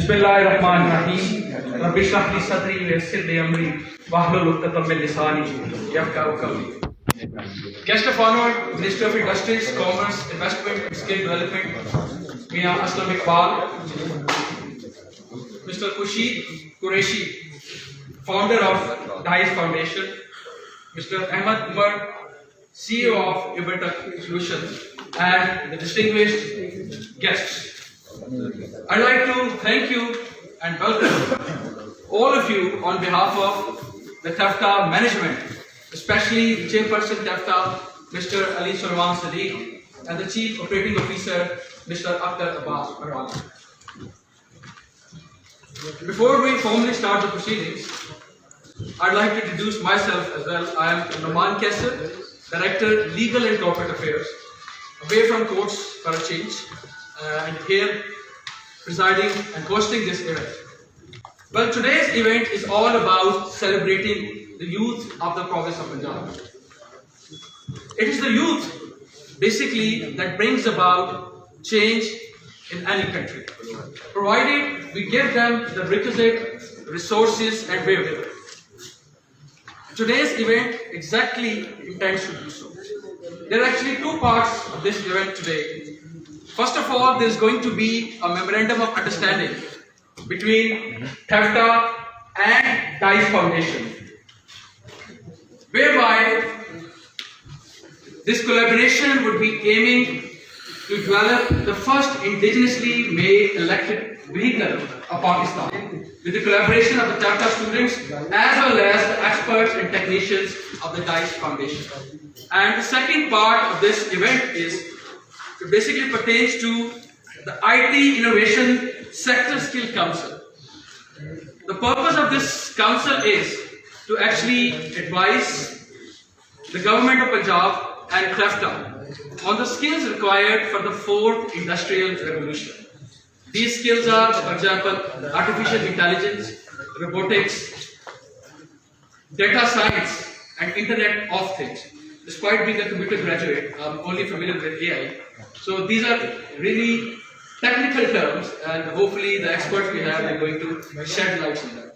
Bismillahirrahmanirrahim. Rabbi shrah li sadri wa yassir li amri wahlul 'uqdatam min lisani yafqahu qawli. Guest of honor, Minister of Industries, Commerce, Investment and Skill Development, Mian Aslam Iqbal, Mr. Khurshid Qureshi, founder of DICE Foundation, Mr. Ahmed Umar, CEO of Ibertech Solutions, and the distinguished guests. I'd like to thank you and welcome all of you on behalf of the TEFTA management, especially the Chairperson TEFTA, Mr. Ali Sulaiman Sadiq, and the Chief Operating Officer, Mr. Akhtar Abbas Marwani. Before we formally start the proceedings, I'd like to introduce myself as well. I am Noman Kaisar, Director, Legal and Corporate Affairs, away from courts for a change, and here presiding and hosting this event. Well, today's event is all about celebrating the youth of the province of Punjab. It is the youth, basically, that brings about change in any country, provided we give them the requisite resources and wherewithal. Today's event exactly intends to do so. There are actually two parts of this event today. First of all, there is going to be a memorandum of understanding between TEFTA and DICE Foundation, whereby this collaboration would be aiming to develop the first indigenously made electric vehicle of Pakistan, with the collaboration of the TEFTA students as well as the experts and technicians of the DICE Foundation. And the second part of this event basically pertains to the IT Innovation Sector Skill Council. The purpose of this council is to actually advise the government of Punjab and TEFTA on the skills required for the fourth industrial revolution. These skills are, for example, artificial intelligence, robotics, data science, and Internet of Things. Despite being a computer graduate, I'm only familiar with AI. So these are really technical terms, and hopefully the experts we have are going to shed light on that.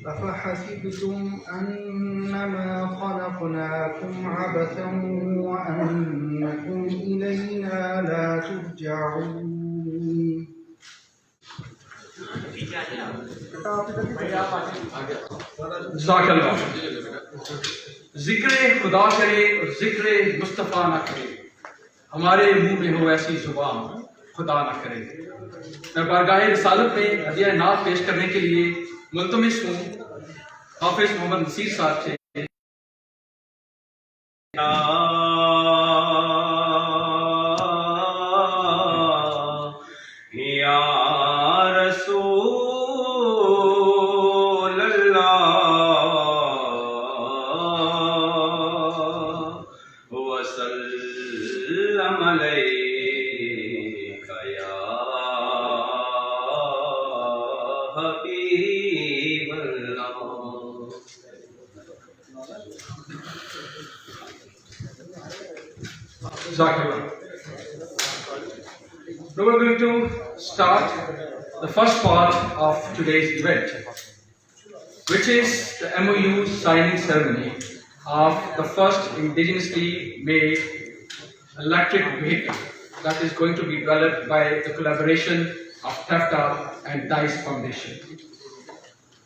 أفحسبتم أنما خلقناكم عبثا وأنكم إلينا لا ترجعون جزاک اللہ. ذکر خدا کرے اور ذکر مصطفیٰ نہ کرے، ہمارے منہ میں ہو ایسی زبان خدا نہ کرے. میں بارگاہ رسالت میں ہدیہ نعت پیش کرنے کے لیے ملتمس ہوں حافظ محمد نصیر صاحب سے. یا رسول اللہ وسلم علیک یا حبیب اللہ. We are going to start the first part of today's event, which is the MOU signing ceremony of the first indigenously made electric vehicle that is going to be developed by the collaboration of TEFTA and DICE Foundation.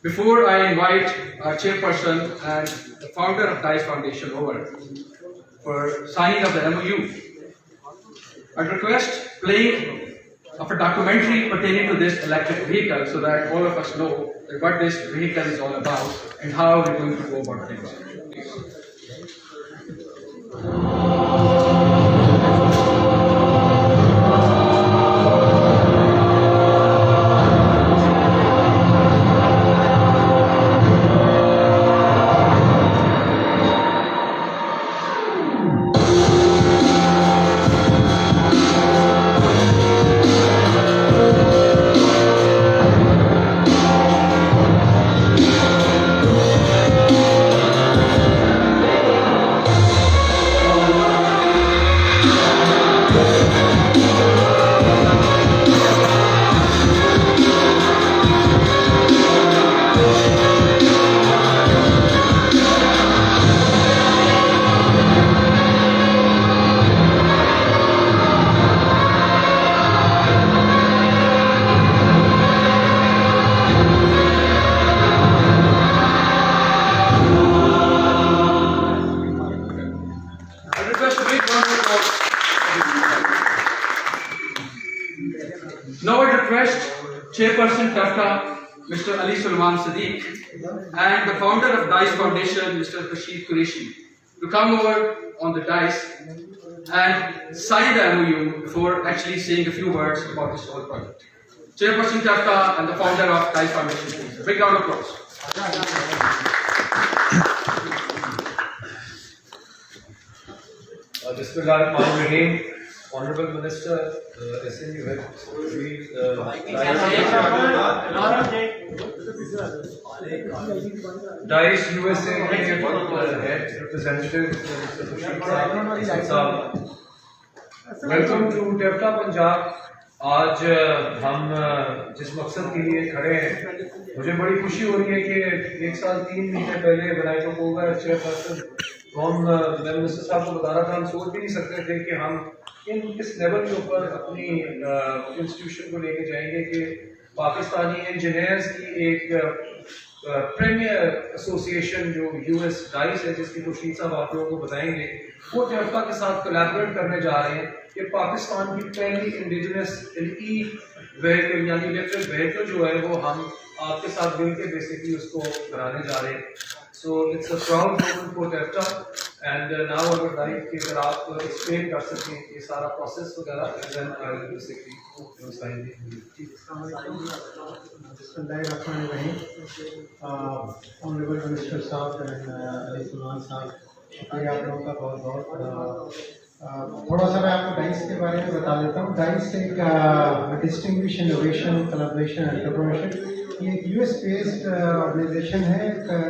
Before I invite our chairperson and the founder of DICE Foundation over for signing of the MOU, I'd request playing of a documentary pertaining to this electric vehicle so that all of us know what this vehicle is all about and how we're going to go about things. Now I request Chairperson TEFTA, Mr. Ali Sulaiman Sadiq, and the founder of DICE Foundation, Mr. Rashid Qureshi, to come over on the dais and sign the MOU before actually saying a few words about this whole project. Chairperson TEFTA and the founder of DICE Foundation, please. Big round of applause. Bismillahirrahmanirrahim. Honorable Minister, SMU Head, DICE USA Head Representative, Mr. Rashid Saab. Welcome to TEFTA Punjab. آج ہم جس مقصد کے لیے کھڑے ہیں، مجھے بڑی خوشی ہو رہی ہے کہ 1 سال 3 مہینے پہلے بنائی تو ہوگا چیئرپرسن تو میں منسٹر صاحب کو بتا رہا تھا، ہم سوچ بھی نہیں سکتے تھے کہ ہم کس لیول کے اوپر اپنی انسٹیٹیوشن کو لے کے جائیں گے کہ پاکستانی انجینئرز کی ایک پریمیئر ایسوسیشن جو US ڈائس ہے، جس کی رشید صاحب آپ لوگوں کو بتائیں گے، وہ TEFTA کے ساتھ کولیبریٹ کرنے جا رہے ہیں کہ پاکستان کی پہلی انڈیجنس ای وہیکل یعنی الیکٹرک وہیکل جو ہے وہ ہم آپ کے ساتھ مل کے بیسکلی اس کو بنانے جا رہے ہیں. So it's a proud moment for TEFTA and now I would like کہ اگر آپ ایکسپلین کر سکیں یہ سارا پروسیس وغیرہ. آنریبل منسٹر صاحب اینڈ علی سلمان صاحب، شکریہ آپ لوگوں کا بہت بہت. تھوڑا سا میں آپ کو ڈائس کے بارے میں بتا دیتا ہوں. ڈائس ایک ڈسٹنگوش انوویشن کولابریشن انٹرپرینورشپ، یہ ایک US بیسڈ آرگنائزیشن ہے،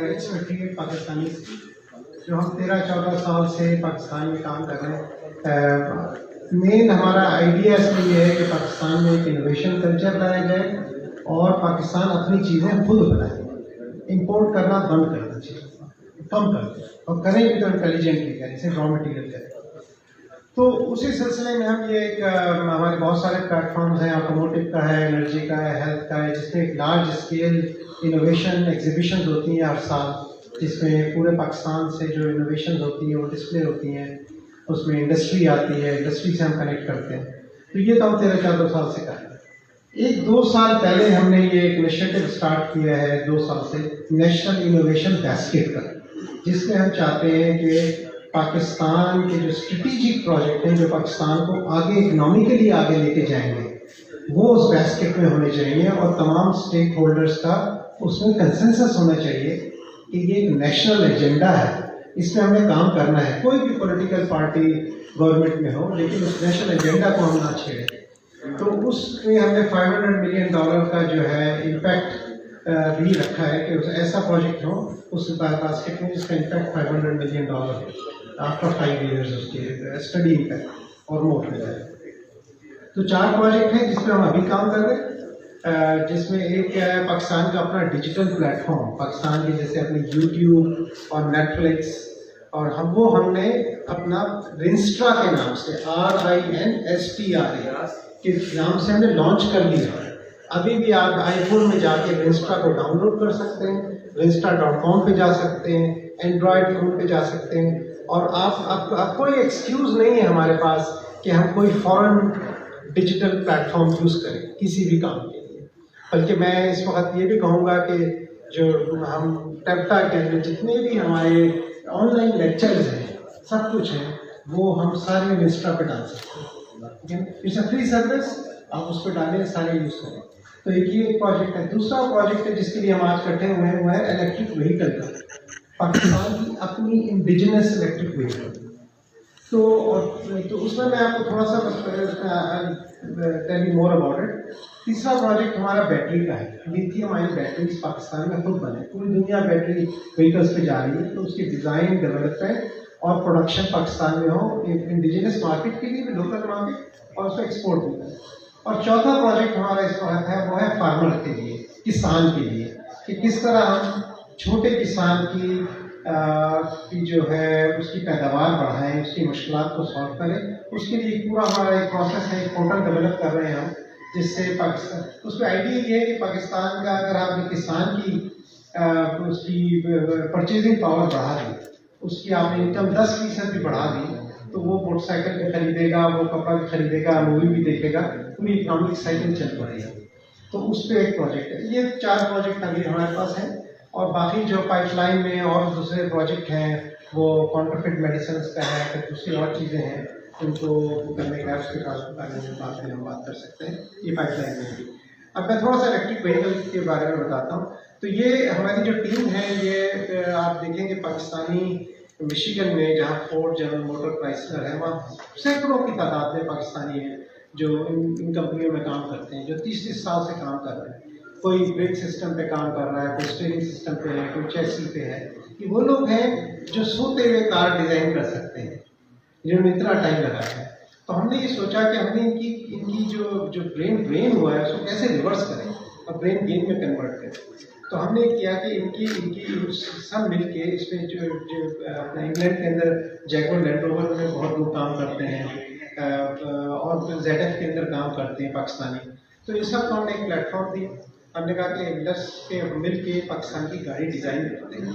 ایکسپیکٹریٹ پاکستانی جو ہم 13-14 سال سے پاکستان میں کام کر رہے ہیں. مین ہمارا آئیڈیا اس میں یہ ہے کہ پاکستان میں ایک انوویشن کلچر لایا جائے اور پاکستان اپنی چیزیں خود بنائے. امپورٹ کرنا بند کرنا چاہیے، کم کر دیں، اور کریں بھی تو انٹیلیجنٹلی کریں، جیسے را مٹیریل کریں. تو اسی سلسلے میں ہم یہ ایک ہمارے بہت سارے پلیٹ فارمز ہیں، آٹوموٹیو کا ہے، انرجی کا ہے، ہیلتھ کا ہے، جس میں ایک لارج اسکیل انوویشن ایگزیبیشنز ہوتی ہیں ہر سال، جس میں پورے پاکستان سے جو انوویشنز ہوتی ہیں وہ ڈسپلے ہوتی ہیں. اس میں انڈسٹری آتی ہے، انڈسٹری سے ہم کنیکٹ کرتے ہیں. تو یہ تو ہم 13-14 سال سے کر رہے ہیں. 1-2 سال پہلے ہم نے یہ ایک انیشیٹو اسٹارٹ کیا ہے 2 سال سے، نیشنل انوویشن بیسکٹ کا، جس میں ہم چاہتے ہیں کہ پاکستان کے جو اسٹریٹجک پروجیکٹ ہیں جو پاکستان کو آگے اکنامکلی آگے لے کے جائیں گے وہ اس بیسکٹ میں ہونے چاہیے، اور تمام اسٹیک ہولڈرس کا اس میں کنسنسس ہونا چاہیے کہ یہ ایک نیشنل ایجنڈا ہے، اس میں ہم نے کام کرنا ہے. کوئی بھی پولیٹیکل پارٹی گورنمنٹ میں ہو، لیکن اس نیشنل ایجنڈا کو ہم نہ چھیڑیں. تو اس میں ہم نے $500 ملین کا جو ہے امپیکٹ بھی رکھا ہے کہ ایسا پروجیکٹ ہو اس باسکٹ میں جس کا امپیکٹ $500 ملین ہے آفٹر 5 ایئرز اس کی اسٹڈی امپیکٹ اور مور میں جائے. تو 4 پروجیکٹ ہیں جس پہ ہم ابھی کام کر رہے ہیں، جس میں ایک ہے پاکستان کا اپنا ڈیجیٹل پلیٹ فارم، پاکستان کے جیسے اپنے YouTube اور نیٹفلکس، اور ہم نے اپنا رنسٹرا کے نام سے RINSTRA کے نام سے ہم نے لانچ کر لیا. ابھی بھی آپ آئی فون میں جا کے رنسٹرا کو ڈاؤن لوڈ کر سکتے ہیں، Rinsta.com پہ جا سکتے ہیں، اینڈرائڈ فون پہ جا سکتے ہیں. اور آپ کوئی ایکسکیوز نہیں ہے ہمارے پاس کہ ہم کوئی فورن ڈیجیٹل پلیٹ فارم یوز کریں کسی بھی کام کے لیے. بلکہ میں اس وقت یہ بھی کہوں گا کہ جو ہم ٹیپٹا کے اندر جتنے بھی ہمارے آن لائن لیکچرز ہیں سب کچھ ہیں وہ ہم سارے انسٹا پہ ڈال سکتے ہیں. اٹس اے فری سروس, آپ اس پہ ڈالیں سارے یوز کریں. تو ایک پروجیکٹ ہے. دوسرا پروجیکٹ ہے جس کے لیے ہم آج کٹھے ہوئے ہیں وہ ہے الیکٹرک وہیکل کا, پاکستان کی اپنی انڈیجنس الیکٹرک وہیکل. تو اس میں آپ کو تھوڑا سا tell you more about it. تیسرا پروجیکٹ ہمارا بیٹری کا ہے. لیتھیم آئن بیٹریز پاکستان میں خود بنے, پوری دنیا بیٹری وہیکلس پہ جا رہی ہے, تو اس کی ڈیزائن ڈیولپمنٹ اور پروڈکشن پاکستان میں ہو, انڈیجنس مارکیٹ کے لیے بھی, لوکل مارکیٹ, اور اس کو ایکسپورٹ بھی کریں. اور چوتھا پروجیکٹ ہمارا اس وقت ہے وہ ہے فارمر کے لیے, کسان کے لیے, کہ کس طرح ہم چھوٹے کسان کی جو ہے اس کی پیداوار بڑھائیں, اس کی مشکلات کو سالو کریں. اس کے لیے پورا ہمارا ایک پروسیس ہے, ایک پورٹل ڈیولپ کر رہے ہیں ہم, جس سے پاکستان, اس پہ آئیڈیا یہ ہے کہ پاکستان کا اگر آپ نے کسان کی اس کی پرچیزنگ پاور بڑھا دی, اس کی آپ نے انکم 10% بھی بڑھا دی, تو وہ موٹر سائیکل بھی خریدے گا, وہ کپڑا بھی خریدے گا, مووی بھی دیکھے گا, پوری اکنامک سائیکل چل پڑے گا. تو اس پہ ایک پروجیکٹ ہے. یہ 4 پروجیکٹ ابھی ہمارے پاس ہیں, اور باقی جو پائپ لائن میں اور دوسرے پروجیکٹ ہیں وہ کانٹرفٹ میڈیسنس کا ہے, پھر دوسری اور چیزیں ہیں ان کو کرنے کے اس کے بارے میں ہم بات کر سکتے ہیں. یہ پائپ لائن میں بھی. اب میں تھوڑا سا الیکٹرک وہیکل کے بارے میں بتاتا ہوں. تو یہ ہماری جو ٹیم ہے, یہ آپ دیکھیں کہ پاکستانی مشیگن میں جہاں فورڈ, جنرل موٹر, کرائسلر ہے, وہاں سینکڑوں کی تعداد میں پاکستانی ہیں جو ان کمپنیوں میں کام کرتے ہیں, جو 30 سال سے کام کر رہے ہیں. کوئی بریک سسٹم پہ کام کر رہا ہے, کوئی اسٹیئرنگ سسٹم پہ ہے, کوئی چیسی پہ ہے. یہ وہ لوگ ہیں جو سوتے ہوئے کار ڈیزائن کر سکتے ہیں, جنہوں نے اتنا ٹائم لگایا ہے. تو ہم نے یہ سوچا کہ ہم نے ان کی جو برین ڈرین ہوا ہے اس کو کیسے ریورس کریں اور برین گین میں کنورٹ کریں. تو ہم نے کیا کہ ان کی سب مل کے اس میں جو اپنا انگلینڈ کے اندر جیگور لینڈ روور میں بہت لوگ کام کرتے ہیں, اور زیڈ ایف کے اندر کام کرتے ہیں پاکستانی. تو ان سب کو ہم نے ایک پلیٹ فارم دی. ہم نے کہا کہ لیٹس کے مل کے پاکستان کی گاڑی ڈیزائن کرتے ہیں.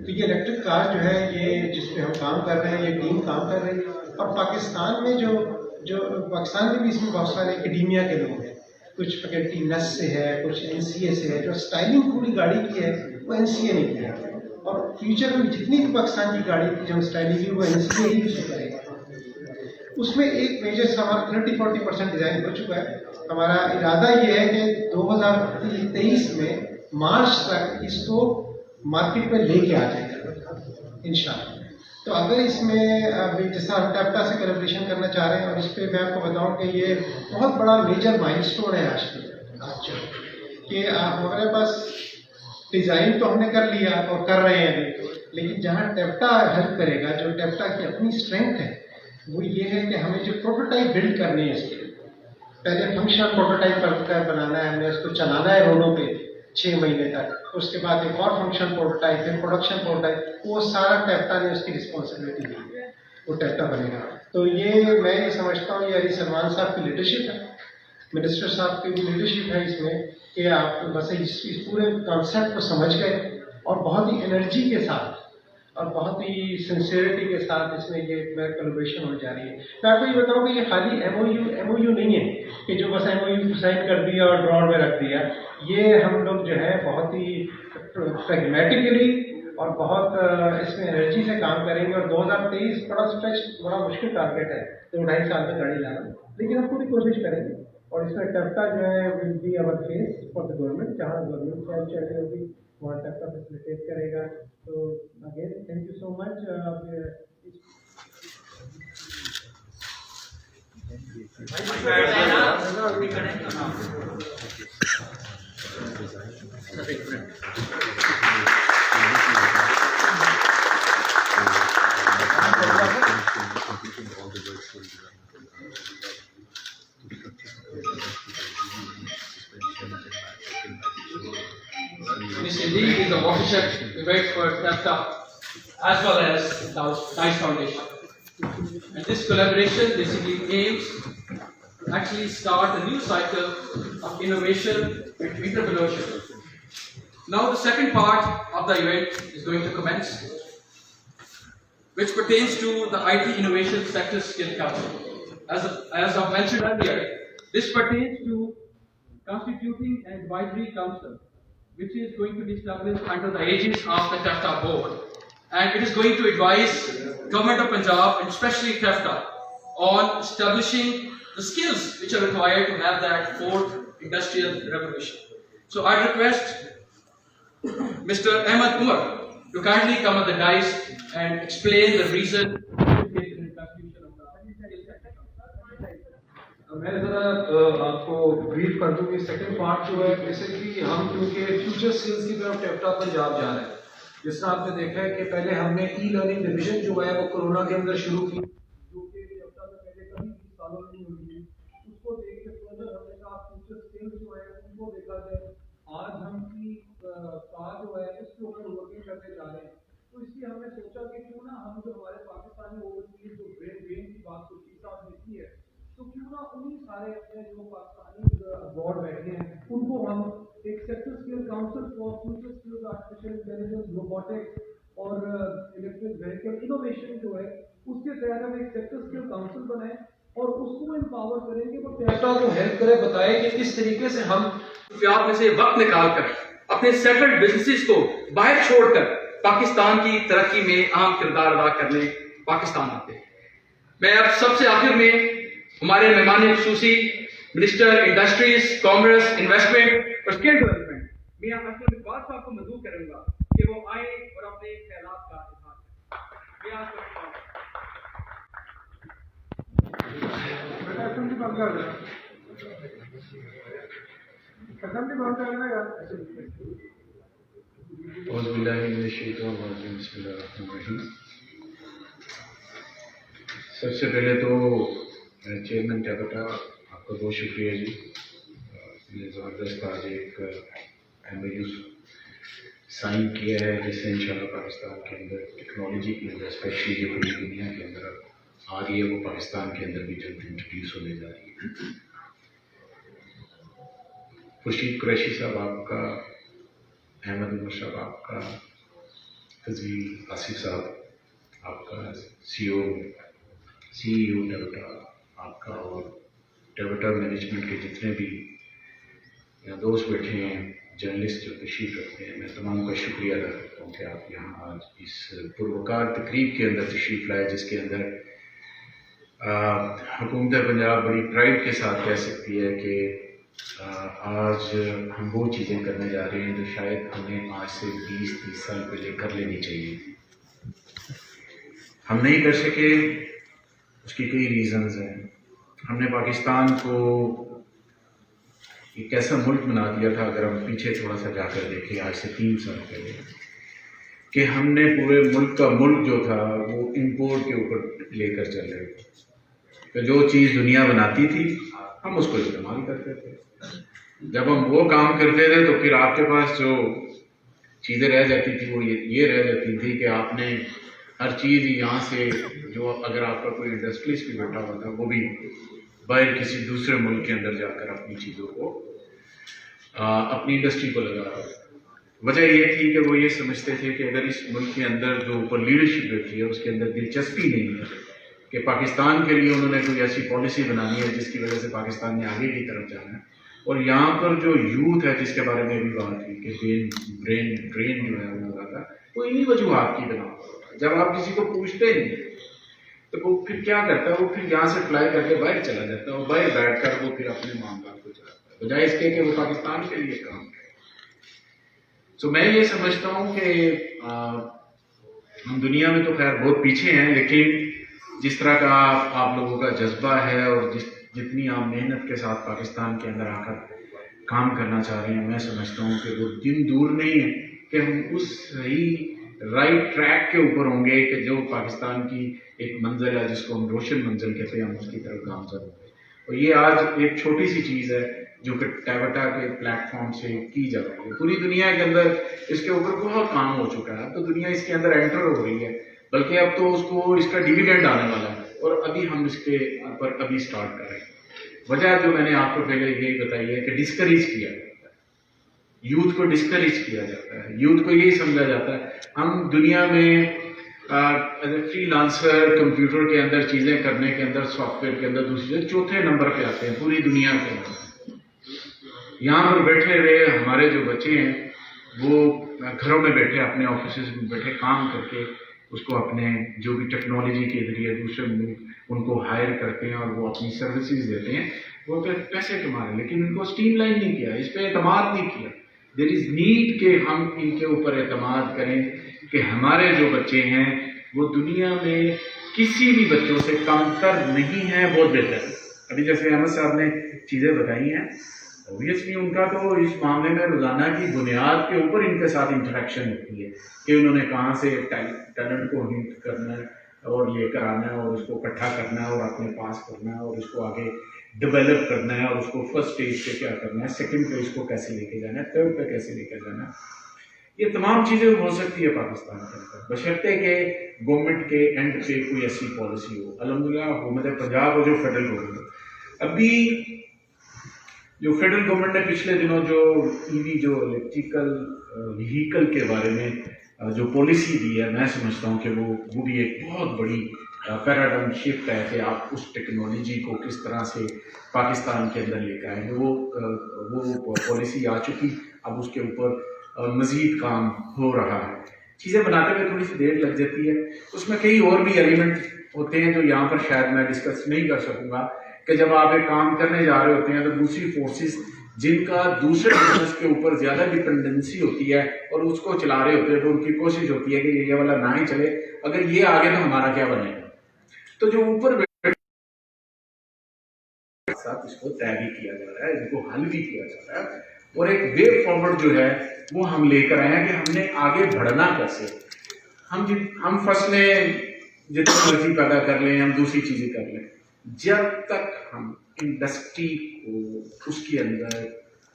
تو یہ الیکٹرک کار جو ہے, یہ جس پہ ہم کام کر رہے ہیں, یہ ٹیم کام کر رہی ہے. اور پاکستان میں جو پاکستان میں بھی اس میں بہت سارے اکیڈیمیا کے لوگ ہیں. کچھ فیکلٹی نس سے ہے, کچھ NCA سے ہے. جو اسٹائلنگ پوری گاڑی کی ہے وہ NCA نے کی ہے, اور فیوچر میں جتنی بھی پاکستان کی گاڑی کی جو اسٹائلنگ کی وہ NCA ہی یوز کرے گا. اس میں ایک میجر ہمارا 30-40% ڈیزائن ہو چکا ہے. ہمارا ارادہ یہ ہے کہ 2023 میں مارچ تک اس کو مارکیٹ میں لے کے آ جائے گا انشاءاللہ. تو اگر اس میں ابھی جس طرح ہم ٹیپٹا سے کولیبریشن کرنا چاہ رہے ہیں, اور اس پہ میں آپ کو بتاؤں کہ یہ بہت بڑا میجر مائلسٹون ہے آج کہ ہمارے پاس ڈیزائن تو ہم نے کر لیا اور کر رہے ہیں ابھی, لیکن جہاں ٹیپٹا ہیلپ کرے گا, جو ٹیپٹا کی اپنی اسٹرینتھ ہے وہ یہ ہے کہ ہمیں جو پروٹوٹائپ بلڈ کرنی ہے, اس کے پہلے فنکشنل پروٹوٹائپ بنانا ہے, ہمیں اس کو چلانا ہے روڈوں پہ 6 مہینے تک. اس کے بعد ایک اور فنکشن پروٹوٹائپ, پھر پروڈکشن پروٹوٹائپ, وہ سارا ٹیپٹا نے اس کی رسپانسبلٹی لی ہے, وہ ٹیپٹا بنے گا. تو یہ میں یہ سمجھتا ہوں یہ علی سلمان صاحب کی لیڈرشپ ہے, منسٹر صاحب کی بھی لیڈرشپ ہے اس میں, کہ آپ بس اس پورے کانسیپٹ کو سمجھ گئے اور بہت ہی انرجی کے ساتھ اور بہت ہی سنسیئرٹی کے ساتھ اس میں یہ کولیبریشن ہو جا رہی ہے. میں آپ کو یہ بتاؤں کہ یہ خالی ایم او یو نہیں ہے کہ جو بس ایم او یو سائن کر دیا اور ڈراور میں رکھ دیا. یہ ہم لوگ جو ہے بہت ہی پریگمیٹکلی اور بہت اس میں انرجی سے کام کریں گے. اور 2023 بڑا اسٹریچ, بڑا مشکل ٹارگیٹ ہے 2-2.5 سال میں گاڑی لانا, لیکن ہم پوری کوشش کریں گے. اور اس میں ٹیپٹا جو ہے will be over face for the government, جہاں گورنمنٹ چاہے چاہے ہوگی وہاں ٹیپٹا فیسیلیٹیٹ کرے گا. تو again thank you so much. This indeed is a watershed event for TAPTA as well as DICE Foundation. And this collaboration basically aims to actually start a new cycle of innovation and entrepreneurship. Now the second part of the event is going to commence, which pertains to the IT Innovation Sector Skill Council. As I've mentioned earlier, This pertains to constituting an advisory council, which is going to be established under the aegis of the TEFTA board. And it is going to advise Government of Punjab, and especially TEFTA, on establishing the skills which are required to have that fourth industrial revolution. So I request Mr. Ahmed Umar to kindly come at the dais and explain the reason. میں ذرا آپ کو brief کر دوں کہ second part جو ہے basically ہم کیونکہ فیوچر اسکلس کی طرف ٹیفٹا پنجاب جا رہے ہیں. جس طرح آپ نے دیکھا ہے کہ پہلے ہم نے ای لرننگ ڈویژن جو ہے وہ کورونا کے اندر شروع کی, جو کہ ٹیفٹا میں پہلے کبھی 20 سالوں میں نہیں ہوئی تھی. اس کو دیکھ کے فردر ہم نے کہا فیوچر اسکلس جو ہے ان کو دیکھا جائے. آج ہم کی کار جو ہے اس کے اوپر ورکنگ کرنے جا رہے ہیں. تو اس لیے ہم نے سوچا کہ کیوں نہ ہم جو ہمارے پاکستانی اوورسیز جو برین کی بات خورشید صاحب نے کی ہے, تو کیوں نہ انہیں سارے اپنے جو پاکستانی بورڈ بیٹھے ہیں ان کو ہم ایک sector skill council for future skills artificial intelligence robotics اور الیکٹرک وہیکل انوویشن جو ہے اس کے تحت ہم ایک سیکٹر اسکل کاؤنسل بنائیں اور اس کو امپاور کریں گے, وہ ٹیفٹا کو ہیلپ کرے, بتائے کہ کس طریقے سے ہم آپ میں سے وقت نکال کر اپنے سیٹلڈ بزنسز کو باہر چھوڑ کر پاکستان کی ترقی میں اہم کردار ادا کرنے پاکستان آتے ہیں. میں اب سب سے آخر میں ہمارے مہمان خصوصی منسٹر انڈسٹریز, کامرس, انویسٹمنٹ اور اسکل ڈیولپمنٹ میاں اسد اقبال صاحب کو مدعو کروں گا کہ وہ آئیں اور اپنے خیالات کا اظہار کریں. میاں اعوذ باللہ من الشیطان الرجیم, بسم اللہ الرحمن الرحیم. سب سے پہلے تو چیئرمین ٹیفٹا آپ کا بہت شکریہ جی. نے زبردست آج ایک MOU سائن کیا ہے جس سے انشاءاللہ پاکستان کے اندر ٹیکنالوجی کے اندر اسپیشلی جو پوری دنیا کے اندر آ رہی ہے وہ پاکستان کے اندر بھی جلد انٹروڈیوس ہونے جا رہی ہے. خورشید قریشی صاحب آپ کا, احمد عمر صاحب آپ کا, فضیل آصف صاحب آپ کا, سی ای او ٹیفٹا آپ کا, اور ٹیفٹا مینجمنٹ کے جتنے بھی یہاں دوست بیٹھے ہیں, جرنلسٹ جو تشریف رکھتے ہیں, میں تمام کا شکریہ ادا کرتا ہوں کہ آپ یہاں آج اس پروقار تقریب کے اندر تشریف لائے, جس کے اندر حکومت پنجاب بڑی پرائڈ کے ساتھ کہہ سکتی ہے کہ آج ہم وہ چیزیں کرنے جا رہے ہیں جو شاید ہمیں آج سے 20-30 سال پہلے کر لینی چاہیے. ہم نہیں کر سکے, اس کی کئی ریزنز ہیں. ہم نے پاکستان کو ایک ایسا ملک بنا دیا تھا, اگر ہم پیچھے تھوڑا سا جا کر دیکھیں آج سے 3 سال پہلے, کہ ہم نے پورے ملک کا ملک جو تھا وہ امپورٹ کے اوپر لے کر چل رہے تھے. کہ جو چیز دنیا بناتی تھی ہم اس کو استعمال کرتے تھے. جب ہم وہ کام کرتے تھے تو پھر آپ کے پاس جو چیزیں رہ جاتی تھی وہ یہ رہ جاتی تھی کہ آپ نے ہر چیز یہاں سے, جو اگر آپ کا کوئی انڈسٹریز بھی بیٹھا ہوا تھا وہ بھی باہر کسی دوسرے ملک کے اندر جا کر اپنی چیزوں کو, اپنی انڈسٹری کو لگا رہا تھا. وجہ یہ تھی کہ وہ یہ سمجھتے تھے کہ اگر اس ملک کے اندر جو اوپر لیڈرشپ بیٹھی ہے اس کے اندر دلچسپی نہیں ہے کہ پاکستان کے لیے انہوں نے کوئی ایسی پالیسی بنانی ہے جس کی وجہ سے پاکستان نے آگے کی طرف جانا ہے. اور یہاں پر جو یوتھ ہے جس کے بارے میں بھی بات ہوئی کہ برین ڈرین جو ہے وہ ہو رہا تھا, وہ انہی وجوہات کی بنا پر. جب آپ کسی کو پوچھتے نہیں تو وہ پھر کیا کرتا ہے, وہ پھر یہاں سے فلائی کر کے باہر چلا جاتا ہے, اور باہر بیٹھ کر وہ پھر اپنے معاملات کو چلاتا ہے بجائے اس کے کہ وہ پاکستان کے لیے کام کرے. تو میں یہ سمجھتا ہوں کہ ہم دنیا میں تو خیر بہت پیچھے ہیں, لیکن جس طرح کا آپ لوگوں کا جذبہ ہے اور جتنی آپ محنت کے ساتھ پاکستان کے اندر آ کر کام کرنا چاہ رہے ہیں, میں سمجھتا ہوں کہ وہ دن دور نہیں ہے کہ ہم اس صحیح رائٹ ٹریک کے اوپر ہوں گے کہ جو پاکستان کی ایک منزل ہے جس کو ہم روشن منزل کہتے ہیں, ہم اس کی طرف گامزن ہوں گے. اور یہ آج ایک چھوٹی سی چیز ہے جو کہ ٹیفٹا کے پلیٹ فارم سے کی جا رہی ہے. پوری دنیا کے اندر اس کے اوپر بہت کام ہو چکا ہے, اب تو دنیا اس کے اندر انٹر ہو رہی ہے, بلکہ اب تو اس کو اس کا ڈیویڈنڈ آنے والا ہے, اور ابھی ہم اس کے اوپر ابھی سٹارٹ کر رہے ہیں. وجہ جو میں نے آپ کو پہلے یہی بتائی ہے کہ ڈسکریج کیا جاتا ہے, یوتھ کو ڈسکریج کیا جاتا ہے. یوتھ کو یہی سمجھا جاتا ہے ہم دنیا میں as a free lancer computer کے اندر چیزیں کرنے کے اندر، سافٹ ویئر کے اندر دوسری چیزیں چوتھے نمبر پہ آتے ہیں پوری دنیا کے اندر. یہاں پر بیٹھے ہوئے ہمارے جو بچے ہیں وہ گھروں میں بیٹھے اپنے آفیسز میں بیٹھے کام کر کے اس کو اپنے جو بھی ٹیکنالوجی کے ذریعے دوسرے ملک ان کو ہائر کرتے ہیں اور وہ اپنی سروسز دیتے ہیں، وہ پھر پیسے کما رہے ہیں، لیکن ان کو اسٹریم لائن نہیں کیا، اس پہ اعتماد نہیں کیا. دیر از نیڈ کہ ہم ان کے اوپر اعتماد کریں کہ ہمارے جو بچے ہیں وہ دنیا میں کسی بھی بچوں سے کم تر نہیں ہیں، بہت بہتر ہے. ابھی جیسے احمد صاحب نے چیزیں بتائی ہیں، اوبیسلی ان کا تو اس معاملے میں روزانہ کی بنیاد کے اوپر ان کے ساتھ انٹریکشن ہوتی ہے کہ انہوں نے کہاں سے ٹیلنٹ کو ہنٹ کرنا ہے اور لے کر آنا ہے اور اس کو اکٹھا کرنا ہے اور اپنے پاس کرنا ہے اور اس کو آگے ڈیولپ کرنا ہے اور اس کو فرسٹ اسٹیج پہ کیا کرنا ہے، سیکنڈ پہ اس کو کیسے لے کے جانا ہے، تھرڈ پہ کیسے لے کے جانا ہے. یہ تمام چیزیں ہو سکتی ہے پاکستان کے اندر بشرطے کہ گورنمنٹ کے اینڈ پہ کوئی ایسی پالیسی ہو. الحمدللہ حکومت پنجاب اور جو فیڈرل گورنمنٹ ابھی جو فیڈرل گورنمنٹ نے پچھلے دنوں جو ای وی جو الیکٹریکل وہیکل کے بارے میں جو پالیسی دی ہے، میں سمجھتا ہوں کہ وہ بھی ایک بہت بڑی پیراڈائم شفٹ ہے کہ آپ اس ٹیکنالوجی کو کس طرح سے پاکستان کے اندر لے کے آئیں گے. وہ پالیسی آ چکی، اب اس کے اوپر مزید کام ہو رہا ہے. چیزیں بناتے ہوئے تھوڑی سی دیر لگ جاتی ہے، اس میں کئی اور بھی ایلیمنٹ ہوتے ہیں جو یہاں پر شاید میں ڈسکس نہیں کر سکوں گا کہ جب آپ ایک کام کرنے جا رہے ہوتے ہیں تو دوسری فورسز جن کا دوسرے بزنس کے اوپر زیادہ ڈپینڈنسی ہوتی ہے اور اس کو چلا رہے ہوتے ہیں تو ان کی کوشش ہوتی ہے کہ یہ والا نہ ہی چلے، اگر یہ آگے تو ہمارا کیا بنے گا. تو جو اوپر ساتھ اس کو طے بھی کیا جا رہا ہے، اس کو حل بھی کیا جا رہا ہے اور ایک وے فارورڈ جو ہے وہ ہم لے کر آئے ہیں کہ ہم نے آگے بڑھنا کیسے. ہم فصلیں جتنی مرضی پیدا کر لیں، ہم دوسری چیزیں کر لیں، جب تک ہم انڈسٹری کو اس کے اندر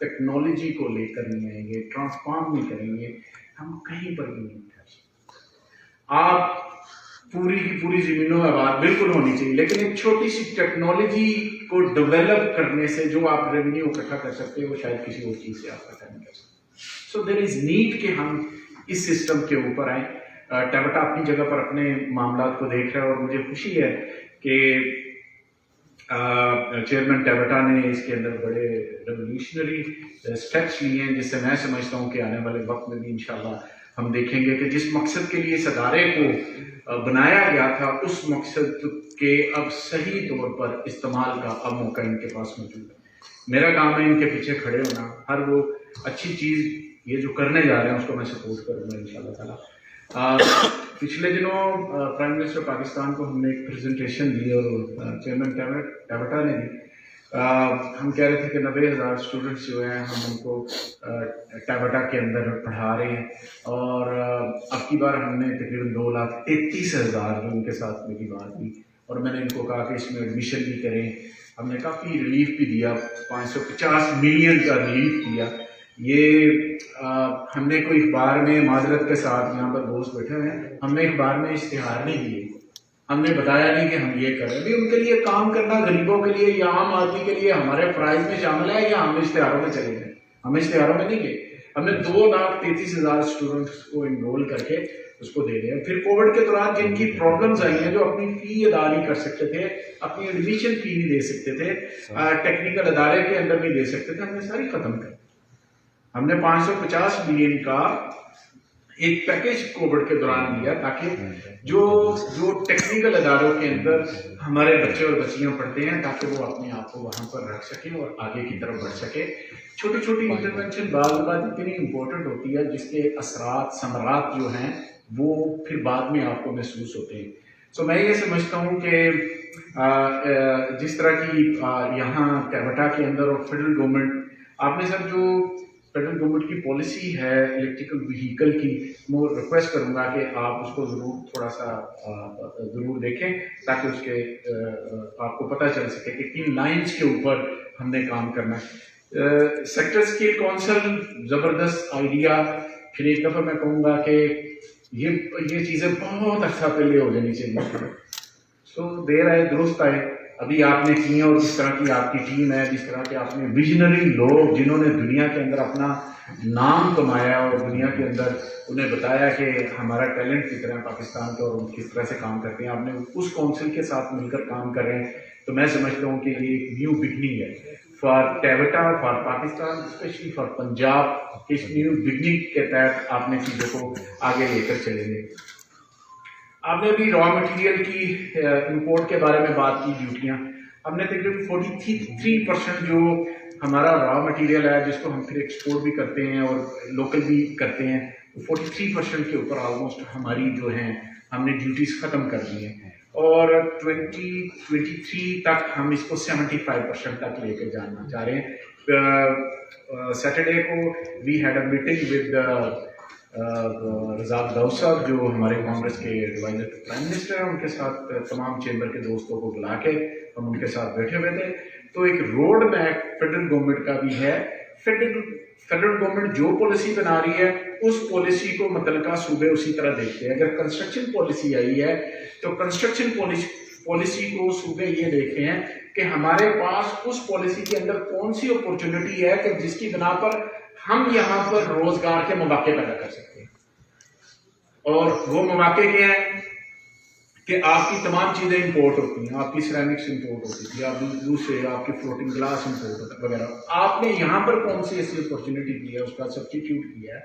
ٹیکنالوجی کو لے کر نہیں آئیں گے، ٹرانسفارم نہیں کریں گے، ہم کہیں پر بھی نہیں پہنچ سکتے. آپ پوری کی پوری زمینوں میں آباد بالکل ہونی چاہیے، لیکن ایک چھوٹی سی ٹیکنالوجی کو ڈیولپ کرنے سے جو آپ ریونیو اکٹھا کر سکتے ہیں وہ شاید کسی اور چیز سے آپ اکٹھا نہیں کر سکتے. سو دیر از نیڈ کہ ہم اس سسٹم کے اوپر آئیں. ٹیبٹا اپنی جگہ پر اپنے معاملات کو دیکھ رہا ہے اور مجھے خوشی ہے کہ چیئرمین ٹیبٹا نے اس کے اندر بڑے ریولیوشنری اسٹیپس لیے ہیں، جس سے میں سمجھتا ہوں کہ آنے والے وقت میں بھی انشاءاللہ ہم دیکھیں گے کہ جس مقصد کے لیے اس ادارے کو بنایا گیا تھا اس مقصد کے اب صحیح طور پر استعمال کا اب موقع ان کے پاس موجود ہے. میرا کام ہے ان کے پیچھے کھڑے ہونا، ہر وہ اچھی چیز یہ جو کرنے جا رہے ہیں اس کو میں سپورٹ کروں گا انشاءاللہ تعالیٰ. پچھلے دنوں پرائم منسٹر پاکستان کو ہم نے ایک پریزنٹیشن دی اور چیئرمین ٹیبٹا نے دی. ہم کہہ رہے تھے کہ 90,000 اسٹوڈنٹس جو ہیں ہم ان کو ٹیبٹا کے اندر پڑھا رہے ہیں اور اب کی بار ہم نے تقریباً 2,33,000 جو ان کے ساتھ میری بات ہوئی اور میں نے ان کو کہا کہ اس میں ایڈمیشن بھی کریں. ہم نے کافی ریلیف بھی دیا، 550 ملین کا ریلیف دیا. یہ ہم نے کوئی اخبار میں معذرت کے ساتھ یہاں پر دوست بیٹھے ہوئے ہیں، ہم نے اخبار میں اشتہار نہیں دیے، ہم نے بتایا نہیں کہ ہم یہ کر رہے ہیں. ان کے لیے کام کرنا غریبوں کے لیے یا عام آدمی کے لیے ہمارے فرائض میں شامل ہے یا ہم اشتہاروں میں چلے گئے؟ ہم اشتہاروں میں نہیں گئے. ہم نے 2,33,000 اسٹوڈنٹس کو انرول کر کے اس کو دے دیا. پھر کووڈ کے دوران جن کی پرابلمز آئی ہیں، جو اپنی فی ادا نہیں کر سکتے تھے، اپنی ایڈمیشن فی نہیں دے سکتے تھے، ٹیکنیکل ادارے کے اندر نہیں دے سکتے تھے، ہم نے ساری ختم کر. ہم نے 550 ملین کا ایک پیکیج کووڈ کے دوران دیا تاکہ جو ٹیکنیکل اداروں کے اندر ہمارے بچے اور بچیاں پڑھتے ہیں تاکہ وہ اپنے آپ کو وہاں پر رکھ سکیں اور آگے کی طرف بڑھ سکے. چھوٹی چھوٹی انٹرونشن بعض اوقات اتنی امپورٹنٹ ہوتی ہے جس کے اثرات ثمرات جو ہیں وہ پھر بعد میں آپ کو محسوس ہوتے ہیں. سو میں یہ سمجھتا ہوں کہ جس طرح کی یہاں ٹیبٹا کے اندر اور فیڈرل گورنمنٹ، آپ نے سر جو فیڈرل گورنمنٹ کی پالیسی ہے الیکٹریکل وہیکل کی، میں ریکویسٹ کروں گا کہ آپ اس کو ضرور تھوڑا سا ضرور دیکھیں تاکہ اس کے آپ کو پتہ چل سکے کہ کن لائنز کے اوپر ہم نے کام کرنا ہے. سیکٹر اسکیل کونسل زبردست آئیڈیا. پھر ایک دفعہ میں کہوں گا کہ یہ چیزیں بہت اچھا پہلے ہو جانی چاہیے. سو دیر آئے درست آئے. ابھی آپ نے کی ہیں اور جس طرح کی آپ کی ٹیم ہے، جس طرح کے آپ نے ویژنری لوگ جنہوں نے دنیا کے اندر اپنا نام کمایا اور دنیا کے اندر انہیں بتایا کہ ہمارا ٹیلنٹ کس طرح پاکستان کا اور کس طرح سے کام کرتے ہیں، آپ نے اس کونسل کے ساتھ مل کر کام کر رہے ہیں، تو میں سمجھتا ہوں کہ یہ ایک نیو بگننگ ہے for TEVTA, for Pakistan, especially for Punjab. اس نیو بگننگ کے تحت آپ نے چیزوں کو آگے لے کر چلیں گے۔ آپ نے ابھی را مٹیریل کی امپورٹ کے بارے میں بات کی، ڈیوٹیاں ہم نے تقریباً 43% جو ہمارا را مٹیریل ہے جس کو ہم پھر ایکسپورٹ بھی کرتے ہیں اور لوکل بھی کرتے ہیں، 43% کے اوپر آلموسٹ ہماری جو ہیں ہم نے ڈیوٹیز ختم کر دی ہیں، اور 2023 تک ہم اس کو 75% تک لے کے جانا چاہ رہے ہیں۔ سیٹرڈے کو we had a meeting with Razzaq Dawood sahib جو ہمارے کانگریس کے ایڈوائزر ٹو پرائم منسٹر ہیں، ان کے ساتھ تمام چیمبر کے دوستوں کو بلا کے ہم ان کے ساتھ بیٹھے ہوئے تھے، تو ایک روڈ میپ فیڈرل گورنمنٹ کا بھی ہے۔ فیڈرل گورنمنٹ جو پالیسی بنا رہی ہے اس پالیسی کو متعلقہ صوبے اسی طرح دیکھتے ہیں۔ اگر کنسٹرکشن پالیسی آئی ہے تو کنسٹرکشن پالیسی کو صوبے یہ دیکھتے ہیں کہ ہمارے پاس اس پالیسی کے اندر کون سی اپورچونٹی ہے کہ جس کی بنا پر ہم یہاں پر روزگار کے مواقع پیدا کر سکتے ہیں، اور وہ مواقع کیا ہیں کہ آپ کی تمام چیزیں امپورٹ ہوتی ہیں، آپ کی سیرامکس امپورٹ ہوتی تھی، آپ دوسرے آپ کی فلوٹنگ گلاس امپورٹ ہوتا وغیرہ، آپ نے یہاں پر کون سی ایسی اپورچونٹی کی ہے، اس کا سبسٹیٹیوٹ کیا ہے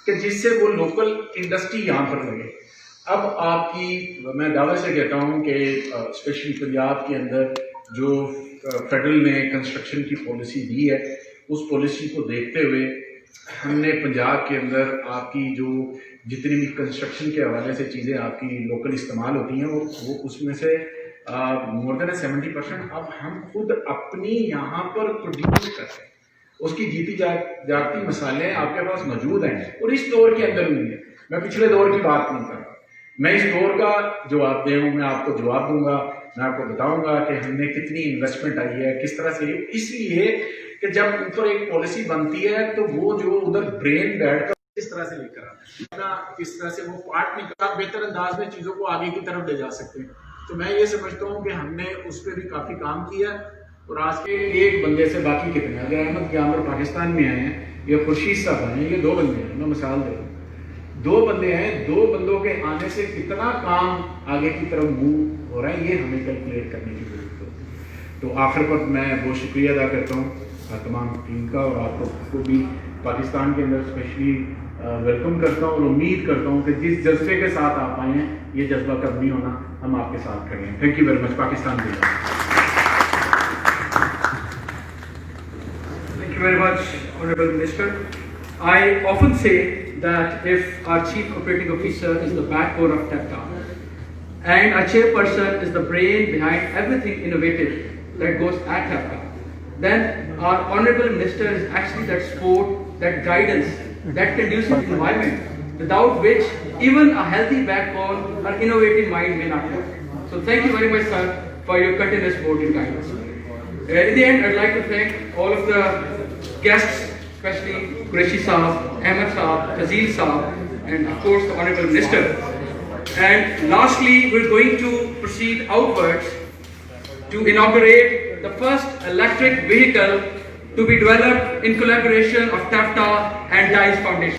کہ جس سے وہ لوکل انڈسٹری یہاں پر لگے۔ اب آپ کی میں دعوے سے کہتا ہوں کہ اسپیشلی پنجاب کے اندر جو فیڈرل نے کنسٹرکشن کی پالیسی دی ہے، اس پالیسی کو دیکھتے ہوئے ہم نے پنجاب کے اندر آپ کی جو جتنی بھی کنسٹرکشن کے حوالے سے چیزیں آپ کی لوکل استعمال ہوتی ہیں وہ اس میں سے مور دین 70% اب ہم خود اپنی یہاں پر پروڈیوس کرتے ہیں، اس کی جیتی جاگتی مسالیں آپ کے پاس موجود ہیں، اور اس دور کے اندر نہیں ہے۔ میں پچھلے دور کی بات نہیں کر رہا، میں اس دور کا جو آپ دے ہوں میں آپ کو جواب دوں گا، میں آپ کو بتاؤں گا کہ ہم نے کتنی انویسٹمنٹ آئی ہے، کس طرح سے، اس لیے کہ جب اوپر ایک پالیسی بنتی ہے تو وہ جو ادھر برین بیٹھ کر کس طرح سے لے کر آنا، کس طرح سے وہ پارٹ نہیں کر بہتر انداز میں چیزوں کو آگے کی طرف لے جا سکتے ہیں۔ تو میں یہ سمجھتا ہوں کہ ہم نے اس پہ بھی کافی کام کیا، اور آج کے ایک بندے سے باقی کتنے اگر احمد جعفر پاکستان میں آئے ہیں یا خورشید صاحب آئے ہیں، یہ 2 بندے ہیں، میں مثال دے رہا ہوں، 2 بندے ہیں، 2 بندوں کے آنے سے کتنا کام آگے کی طرف موو ہو رہا ہے، یہ ہمیں کیلکولیٹ کرنے کی ضرورت ہے۔ تو آخر پر میں بہت شکریہ ادا کرتا ہوں تمام ٹیم کا، اور آپ کو بھی پاکستان کے اندر اسپیشلی ویلکم کرتا ہوں، اور امید کرتا ہوں کہ جس جذبے کے ساتھ آپ آئے ہیں یہ جذبہ کب نہیں ہونا، ہم آپ کے ساتھ کھڑے ہیں۔ Thank you very much. Pakistan کے لیے Thank you very much, Honorable Minister. I often say that if our Chief Operating Officer is the backbone of TEPTA and our chairperson is the brain behind everything innovative that goes at TEPTA, then our Honorable Minister is actually that support, that guidance, that conducive environment without which even a healthy backbone or innovative mind may not work. So thank you very much, sir, for your continuous support and guidance. In the end, I'd like to thank all of the guests, especially Qureshi Saab, Ahmed Saab, Fazil Saab, and of course the Honorable Minister. And lastly, we're going to proceed outwards to inaugurate the first electric vehicle to be developed in collaboration of TEPTA and DICE Foundation.